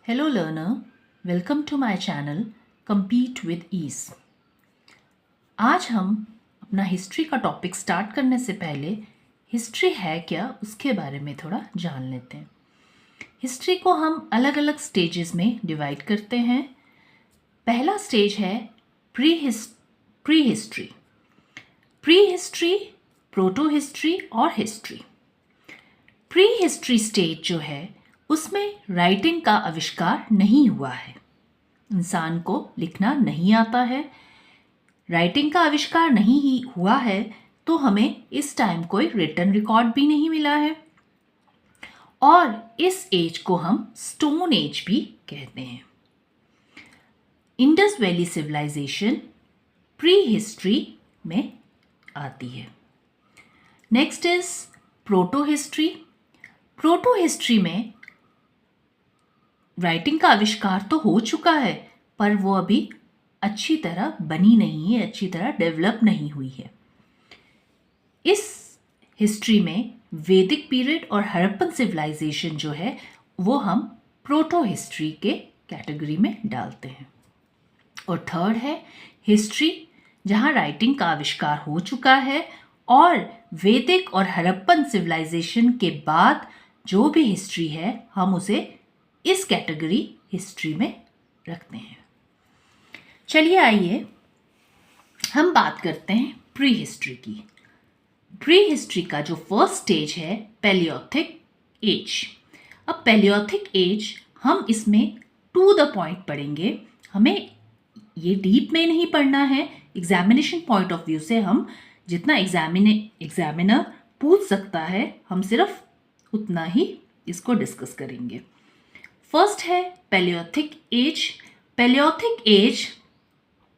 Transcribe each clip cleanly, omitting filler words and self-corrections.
Hello learner, welcome to my channel Compete with Ease। आज हम अपना हिस्ट्री का टॉपिक स्टार्ट करने से पहले हिस्ट्री है क्या उसके बारे में थोड़ा जान लेते हैं। हिस्ट्री को हम अलग अलग स्टेजेस में डिवाइड करते हैं। पहला स्टेज है प्री हिस्ट्री, प्रोटो हिस्ट्री और हिस्ट्री। प्री हिस्ट्री स्टेज जो है उसमें राइटिंग का आविष्कार नहीं हुआ है, इंसान को लिखना नहीं आता है, राइटिंग का आविष्कार नहीं ही हुआ है तो हमें इस टाइम कोई रिटन रिकॉर्ड भी नहीं मिला है और इस एज को हम स्टोन एज भी कहते हैं। Indus Valley civilisation prehistory में आती है। Next is protohistory. Protohistory में राइटिंग का आविष्कार तो हो चुका है पर वो अभी अच्छी तरह बनी नहीं है, अच्छी तरह डेवलप नहीं हुई है। इस हिस्ट्री में वैदिक पीरियड और हड़प्पन सिविलाइजेशन जो है वो हम प्रोटो हिस्ट्री के कैटेगरी में डालते हैं। और थर्ड है हिस्ट्री, जहाँ राइटिंग का आविष्कार हो चुका है और वैदिक और हड़प्पन सिविलाइजेशन के बाद जो भी हिस्ट्री है हम उसे इस कैटेगरी हिस्ट्री में रखते हैं। चलिए आइए हम बात करते हैं प्री हिस्ट्री की। प्री हिस्ट्री का जो फर्स्ट स्टेज है पैलियोथिक एज। अब पैलियोथिक एज हम इसमें टू द पॉइंट पढ़ेंगे, हमें ये डीप में नहीं पढ़ना है। एग्जामिनेशन पॉइंट ऑफ व्यू से हम जितना एग्जामिनर पूछ सकता है हम सिर्फ उतना ही इसको डिस्कस करेंगे। फर्स्ट है पैलियोथिक एज। पैलियोथिक एज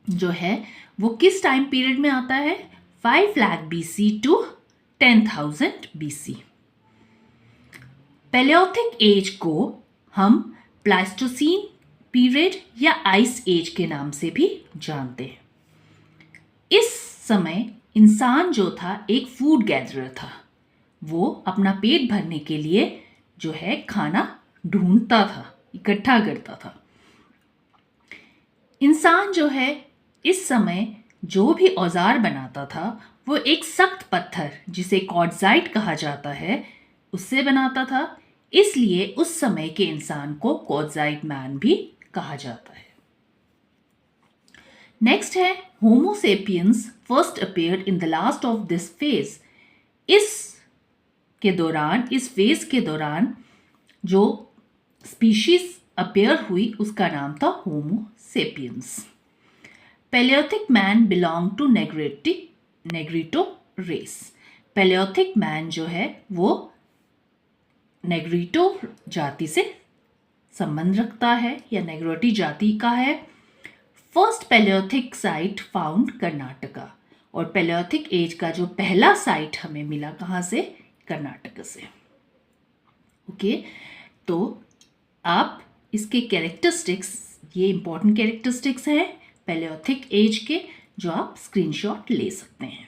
जो है वो किस टाइम पीरियड में आता है? 5 lakh BC to 10,000 BC। Paleolithic age को हम प्लास्टोसीन पीरियड या आइस एज के नाम से भी जानते हैं। इस समय इंसान जो था एक फूड गैदरर था, वो अपना पेट भरने के लिए जो है खाना ढूंढता था, इकट्ठा करता था। इंसान जो है इस समय जो भी औजार बनाता था वो एक सख्त पत्थर जिसे क्वार्ट्जाइट कहा जाता है उससे बनाता था, इसलिए उस समय के इंसान को क्वार्ट्जाइट मैन भी कहा जाता है। नेक्स्ट है homo sapiens first appeared in the last of this phase. इस फेज के दौरान जो स्पीशीज अपीयर हुई उसका नाम था homo sapiens. Paleolithic man belong to Negrito race. Paleolithic man जो है वो नेग्रिटो जाति से संबंध रखता है या नेग्रोटी जाति का है। First paleolithic site found Karnataka. और पैलियोथिक एज का जो पहला साइट हमें मिला कहाँ से? कर्नाटक से। ओके, तो आप इसके कैरेक्टरिस्टिक्स, ये इंपॉर्टेंट कैरेक्टरिस्टिक्स हैं पैलियोथिक एज के जो आप स्क्रीनशॉट ले सकते हैं।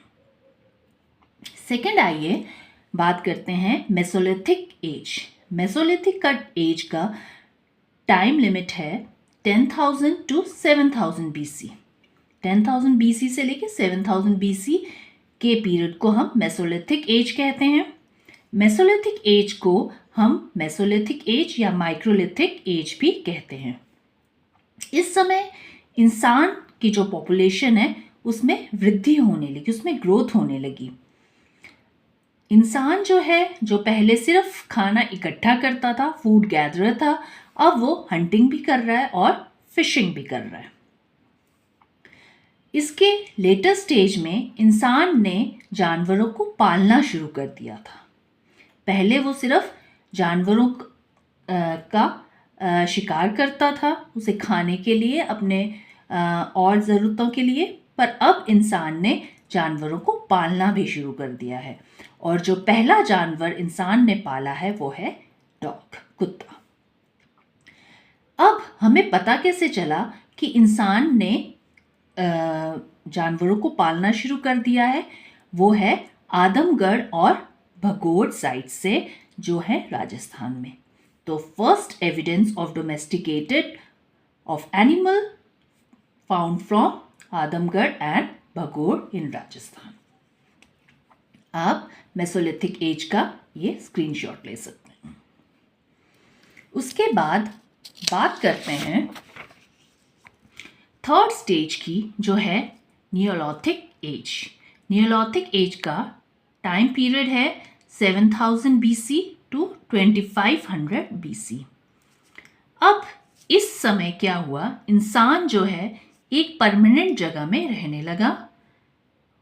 सेकंड आइए बात करते हैं मेसोलिथिक एज। मेसोलिथिक का एज का टाइम लिमिट है 10,000 टू 7,000 BC। 10,000 BC से लेकर 7,000 BC के पीरियड को हम मेसोलिथिक एज कहते हैं। मेसोलिथिक एज को हम मेसोलिथिक एज या माइक्रोलिथिक एज भी कहते हैं। इस समय इंसान की जो पॉपुलेशन है उसमें वृद्धि होने लगी, उसमें ग्रोथ होने लगी। इंसान जो है जो पहले सिर्फ खाना इकट्ठा करता था, फूड गैदरर था, अब वो हंटिंग भी कर रहा है और फिशिंग भी कर रहा है। इसके लेटर स्टेज में इंसान ने जानवरों को पालना शुरू कर दिया था। पहले वो सिर्फ जानवरों का शिकार करता था उसे खाने के लिए, अपने और ज़रूरतों के लिए, पर अब इंसान ने जानवरों को पालना भी शुरू कर दिया है। और जो पहला जानवर इंसान ने पाला है वो है डॉग, कुत्ता। अब हमें पता कैसे चला कि इंसान ने जानवरों को पालना शुरू कर दिया है? वो है आदमगढ़ और भगोड़ साइट से जो है राजस्थान में। तो first evidence of domesticated of animal found from Adamgarh and भगोड़ इन राजस्थान। आप मेसोलिथिक एज का ये स्क्रीनशॉट ले सकते हैं। उसके बाद बात करते हैं थर्ड स्टेज की, जो है नियोलिथिक एज। नियोलिथिक एज का टाइम पीरियड है 7000 BC टू 2500 BC। अब इस समय क्या हुआ, इंसान जो है एक परमानेंट जगह में रहने लगा।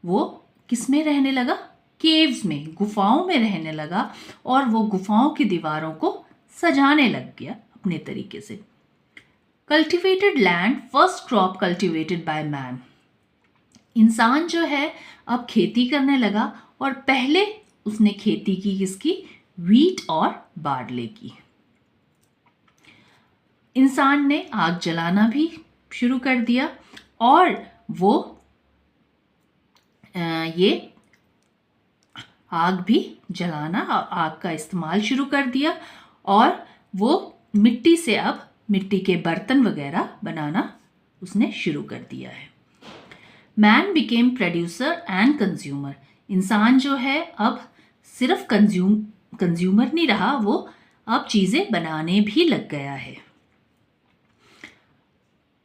वो किस में रहने लगा? केव्स में, गुफाओं में रहने लगा, और वो गुफाओं की दीवारों को सजाने लग गया अपने तरीके से। Cultivated land, first crop cultivated by man. इंसान जो है अब खेती करने लगा, और पहले उसने खेती की किसकी? व्हीट और बार्ले की। इंसान ने आग जलाना भी शुरू कर दिया, और वो ये आग भी जलाना और आग का इस्तेमाल शुरू कर दिया, और वो मिट्टी से अब मिट्टी के बर्तन वगैरह बनाना उसने शुरू कर दिया है। Man became producer and consumer. इंसान जो है अब सिर्फ कंज्यूमर नहीं रहा, वो अब चीज़ें बनाने भी लग गया है।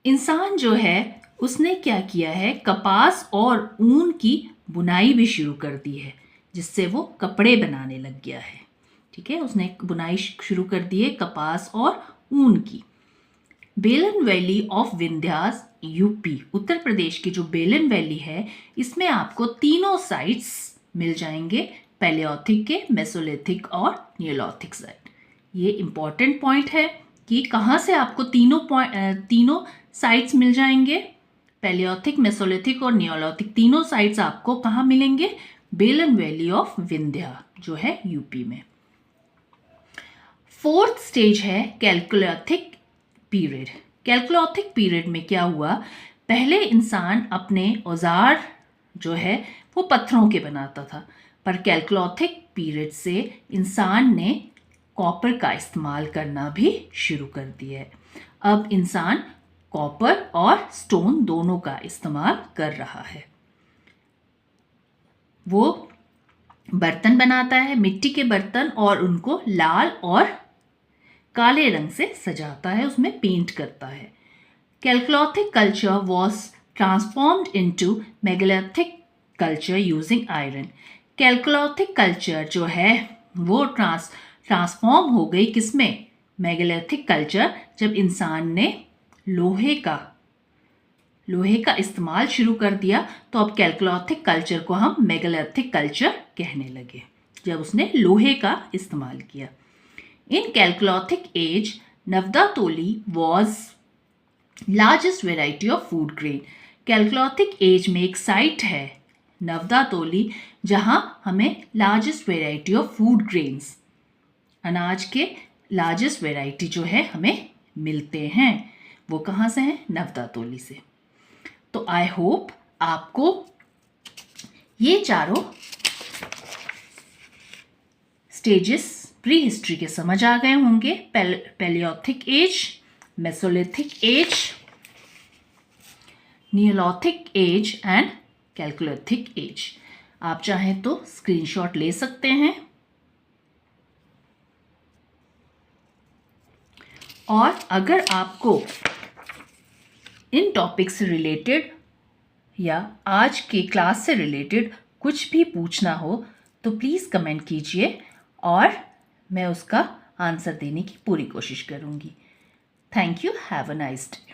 इंसान जो है उसने क्या किया है, कपास और ऊन की बुनाई भी शुरू कर दी है, जिससे वो कपड़े बनाने लग गया है। ठीक है, उसने बुनाई शुरू कर दी है कपास और ऊन की। बेलन valley of Vindhyas, UP, Uttar Pradesh की जो बेलन वैली है, इसमें आपको तीनों साइट्स मिल जाएंगे, पैलियोथिक के, मेसोलिथिक और नियोलिथिक साइट। ये इंपॉर्टेंट पॉइंट है कि कहाँ से आपको तीनों साइट्स मिल जाएंगे। पैलियोथिक, मेसोलिथिक और नियोलिथिक तीनों साइट्स आपको कहाँ मिलेंगे? बेलन वैली ऑफ विंध्या जो है यूपी में। फोर्थ स्टेज है कैलकोलिथिक पीरियड। कैलकोलिथिक पीरियड में क्या हुआ, पहले इंसान अपने औजार जो है वो पत्थरों के बनाता था, पर कैलकोलिथिक पीरियड से इंसान ने कॉपर का इस्तेमाल करना भी शुरू कर दिया है। अब इंसान कॉपर और स्टोन दोनों का इस्तेमाल कर रहा है। वो बर्तन बनाता है, मिट्टी के बर्तन, और उनको लाल और काले रंग से सजाता है, उसमें पेंट करता है। Chalcolithic culture was transformed into megalithic culture using iron. Chalcolithic culture जो है वो ट्रांसफॉर्म हो गई किसमें? मेगालिथिक कल्चर, जब इंसान ने लोहे का इस्तेमाल शुरू कर दिया, तो अब कैलकोलिथिक कल्चर को हम मेगालिथिक कल्चर कहने लगे, जब उसने लोहे का इस्तेमाल किया। In Chalcolithic age, Navdatoli was largest variety of food grain. Chalcolithic age में एक साइट है नवदातोली, जहाँ हमें largest variety of food grains, अनाज के largest variety जो है हमें मिलते हैं, वो कहाँ से हैं? नवदातोली से। तो आई होप आपको ये चारों स्टेजेस प्री हिस्ट्री के समझ आ गए होंगे। Paleolithic age, mesolithic age, neolithic age and chalcolithic age. आप चाहें तो स्क्रीनशॉट ले सकते हैं, और अगर आपको इन टॉपिक से रिलेटेड या आज की क्लास से रिलेटेड कुछ भी पूछना हो तो प्लीज़ कमेंट कीजिए, और मैं उसका आंसर देने की पूरी कोशिश करूँगी। Thank you, have a nice day.